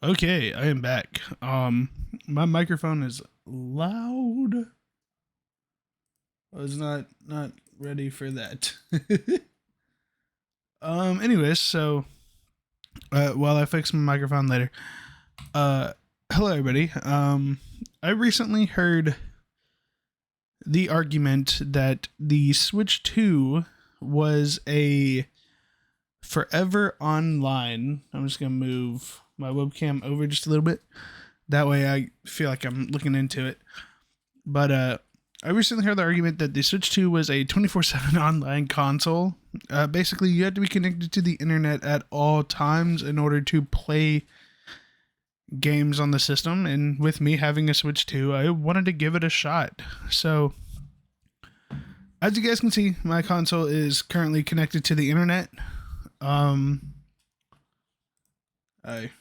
Okay, I am back. My microphone is loud. I was not ready for that. Anyways, so while I fix my microphone later, uh, hello everybody. I recently heard the argument that the Switch 2 was a forever online. I'm just gonna move my webcam over just a little bit. That way, I feel like I'm looking into it. But I recently heard the argument that the Switch 2 was a 24/7 online console. Basically, you had to be connected to the internet at all times in order to play games on the system. And with me having a Switch 2, I wanted to give it a shot. So, as you guys can see, my console is currently connected to the internet. Um, I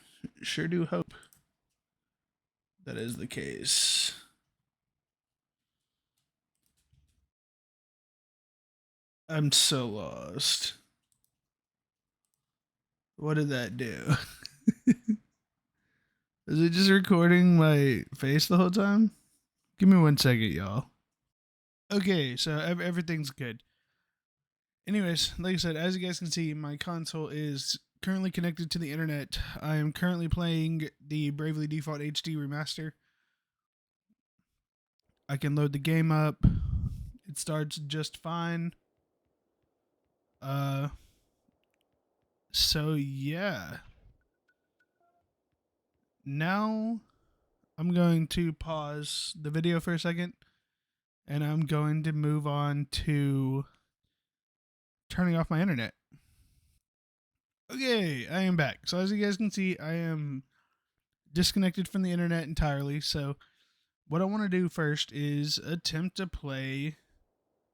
sure do hope that is the case. I'm so lost. What did that do? Is it just recording my face the whole time? Give me 1 second, y'all. Okay, so everything's good. Anyways, like I said, as you guys can see, my console is currently connected to the internet. I am currently playing the Bravely Default HD remaster. I can load the game up. It starts just fine. Uh, so yeah. Now I'm going to pause the video for a second, and I'm going to move on to turning off my internet. Okay, I am back. So as you guys can see, I am disconnected from the internet entirely. So what I want to do first is attempt to play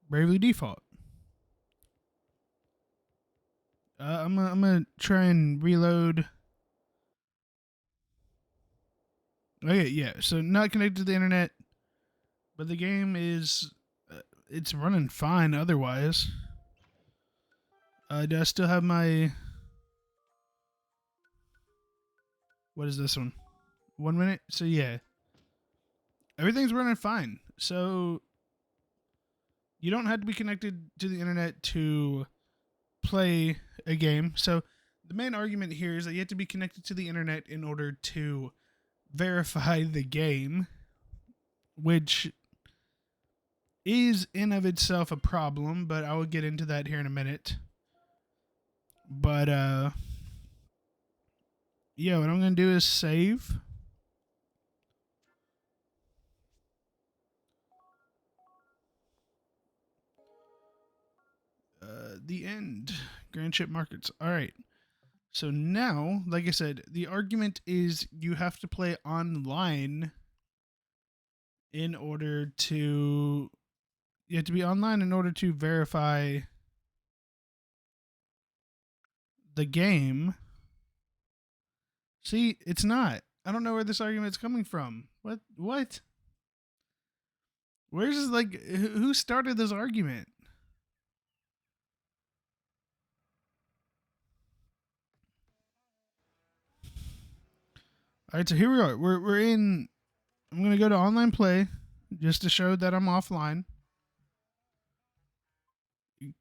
Bravely Default. I'm gonna try and reload. Okay, yeah. So not connected to the internet, but the game is it's running fine otherwise. Do I still have my what is this one? 1 minute. So yeah, everything's running fine. So you don't have to be connected to the internet to play a game. So the main argument here is that you have to be connected to the internet in order to verify the game, which is in of itself a problem, but I will get into that here in a minute. But yeah, what I'm gonna do is save. The end. Grand Chip Markets. All right. So now, like I said, the argument is you have to play online in order to you have to be online in order to verify the game. See, it's not. I don't know where this argument's coming from. What? What? Where's this, like who started this argument? All right, so here we are. We're in. I'm gonna go to online play just to show that I'm offline.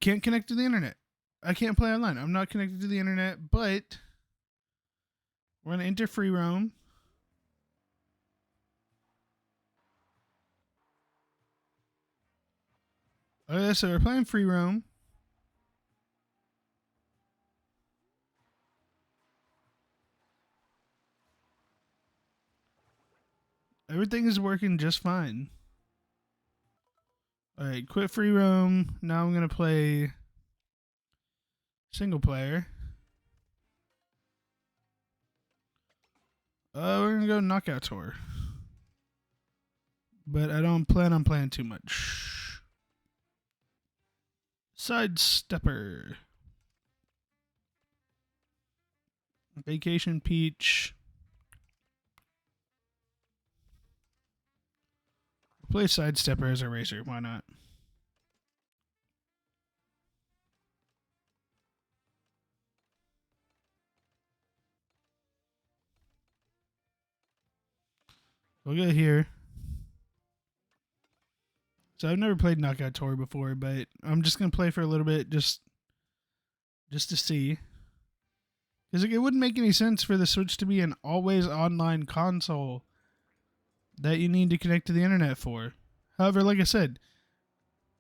Can't connect to the internet. I can't play online. I'm not connected to the internet, but we're gonna enter free roam. Okay, so we're playing free roam. Everything is working just fine. All right, quit free roam. Now I'm gonna play single player. We're gonna go knockout tour, but I don't plan on playing too much. Sidestepper, Vacation Peach. Play Sidestepper as a racer. Why not? We'll go here. So I've never played Knockout Tour before, but I'm just gonna play for a little bit just to see. Because it wouldn't make any sense for the Switch to be an always online console that you need to connect to the internet for. However, like I said,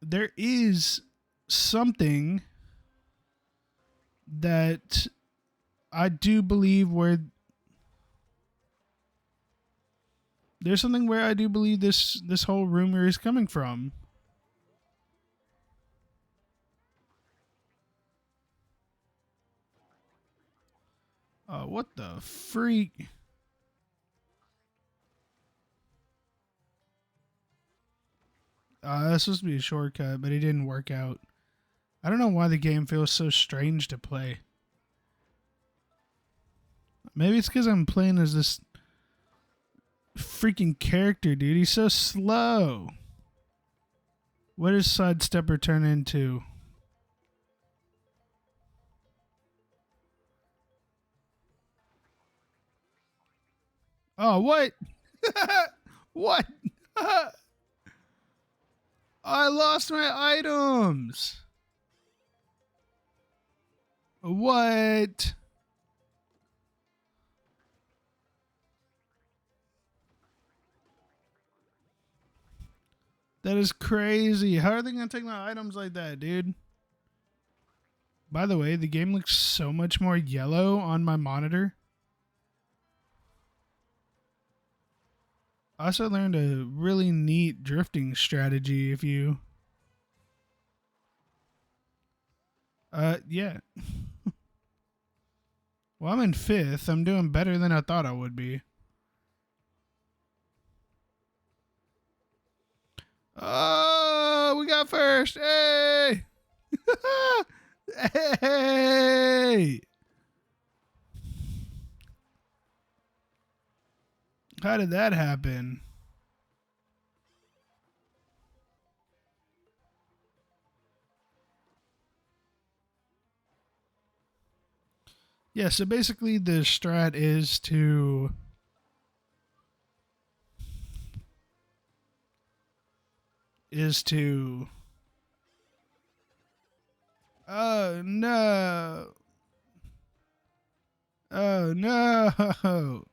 there is something that I do believe where there's something where I do believe this whole rumor is coming from. What the freak? That's supposed to be a shortcut, but it didn't work out. I don't know why the game feels so strange to play. Maybe it's because I'm playing as this freaking character, dude. He's so slow. What does Sidestepper turn into? Oh, what? What? I lost my items. What? That is crazy. How are they going to take my items like that, dude? By the way, the game looks so much more yellow on my monitor. I also learned a really neat drifting strategy if you... yeah. Well, I'm in 5th. I'm doing better than I thought I would be. Oh, we got first. Hey! Hey! How did that happen? Yeah, so basically the strat is to oh no. Oh no.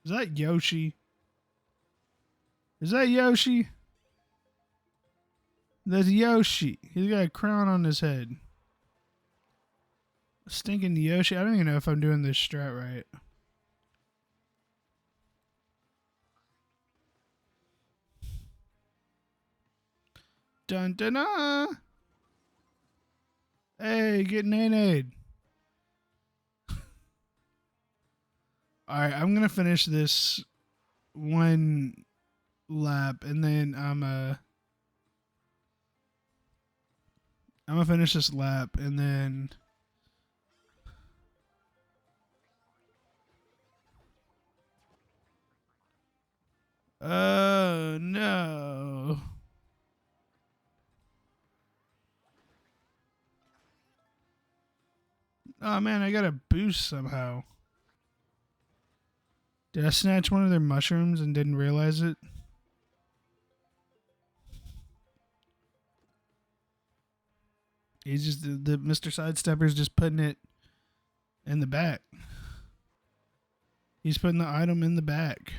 Is that Yoshi? Is that Yoshi? That's Yoshi. He's got a crown on his head. Stinking Yoshi. I don't even know if I'm doing this strat right. Dun dun dun. Hey, get nade. Alright, I'm gonna finish this one lap and then I'm gonna finish this lap and then oh no. Oh man, I got a boost somehow. Did I snatch one of their mushrooms and didn't realize it? He's just the Mr. Sidestepper's just putting it in the back. He's putting the item in the back.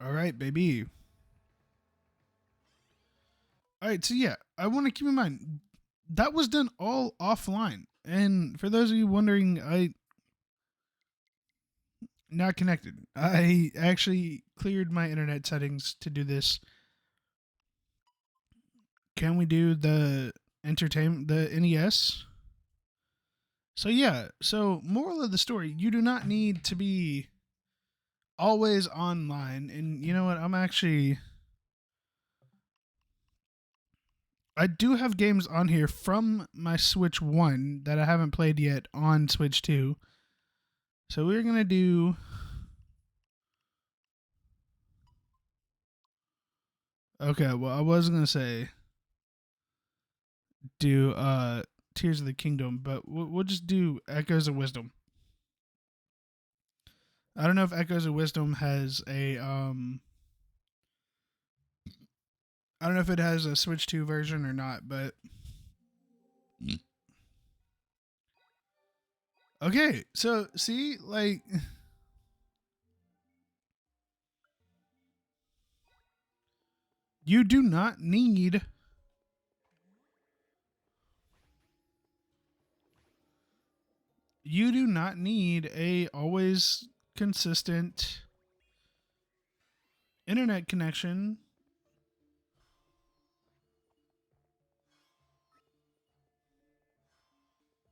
All right, baby. All right, so yeah, I want to keep in mind that was done all offline. And for those of you wondering, I not connected. I actually cleared my internet settings to do this. Can we do the NES? So yeah, so moral of the story, you do not need to be always online. And you know what? I do have games on here from my Switch 1 that I haven't played yet on Switch 2. So we're going to do okay, well I was going to say do Tears of the Kingdom, but we'll just do Echoes of Wisdom. I don't know if Echoes of Wisdom has a I don't know if it has a Switch 2 version or not, but okay, so see, like you do not need a always consistent internet connection.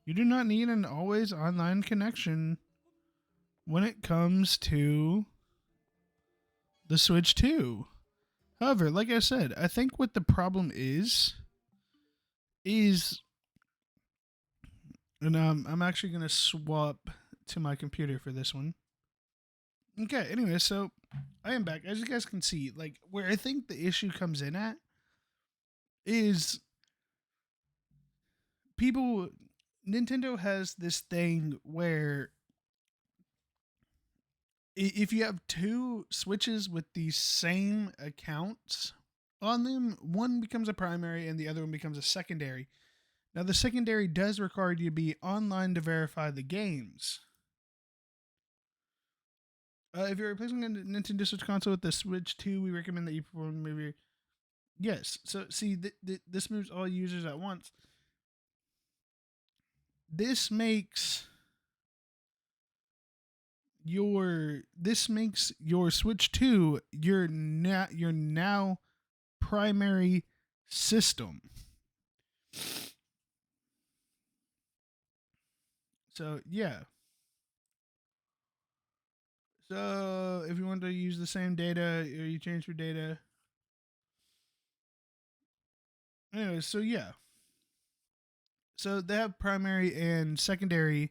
You do not need an always online connection when it comes to the Switch 2. However, like I said, I think what the problem is and I'm actually going to swap to my computer for this one. Okay, anyway, so I am back. As you guys can see, like where I think the issue comes in at is people Nintendo has this thing where if you have two Switches with the same accounts on them, one becomes a primary and the other one becomes a secondary. Now, the secondary does require you to be online to verify the games. If you're replacing a Nintendo Switch console with the Switch 2, we recommend that you perform maybe. Yes. So, see, this moves all users at once. This makes your Switch 2 your now primary system. So yeah. So if you want to use the same data or you change your data. Anyway, so yeah. So they have primary and secondary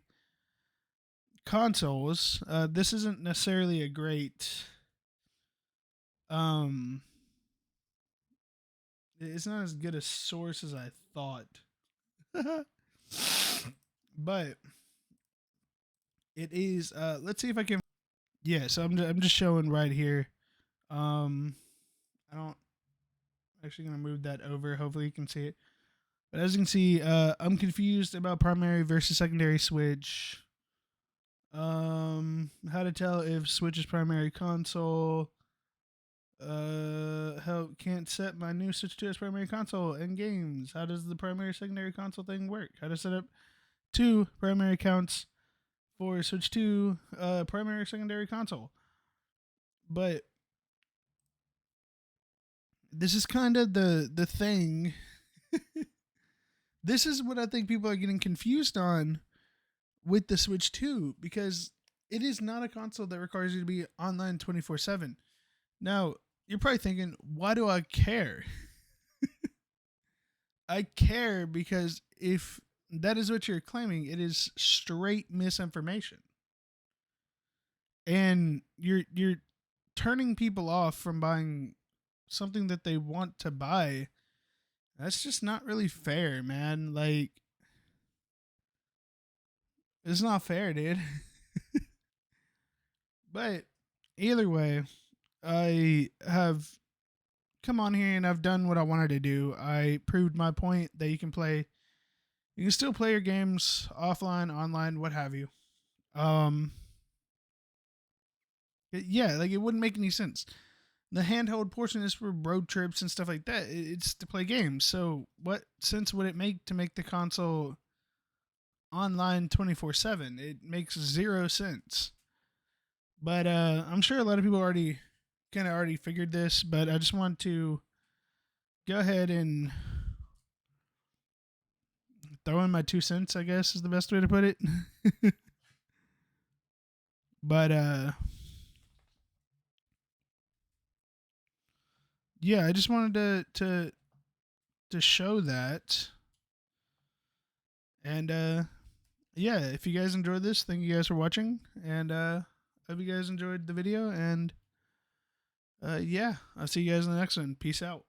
consoles. This isn't necessarily a great it's not as good a source as I thought. But it is let's see if I can yeah, so I'm just showing right here. I don't actually gonna move that over. Hopefully you can see it. But as you can see, I'm confused about primary versus secondary Switch. How to tell if Switch is primary console. How can't set my new Switch 2 as primary console and games. How does the primary secondary console thing work? How to set up two primary accounts for Switch 2 primary secondary console. But this is kind of the thing. This is what I think people are getting confused on with the Switch 2 because it is not a console that requires you to be online 24/7. Now, you're probably thinking, why do I care? I care because if that is what you're claiming, it is straight misinformation. And you're turning people off from buying something that they want to buy. That's just not really fair, man. Like it's not fair, dude. But either way, I have come on here and I've done what I wanted to do. I proved my point that you can still play your games offline, online, what have you. Yeah, like it wouldn't make any sense. The handheld portion is for road trips and stuff like that. It's to play games. So what sense would it make to make the console online 24/7? It makes zero sense. But I'm sure a lot of people already figured this, but I just want to go ahead and throw in my 2 cents, I guess is the best way to put it. But yeah, I just wanted to show that. And yeah, if you guys enjoyed this, thank you guys for watching, and hope you guys enjoyed the video. And yeah, I'll see you guys in the next one. Peace out.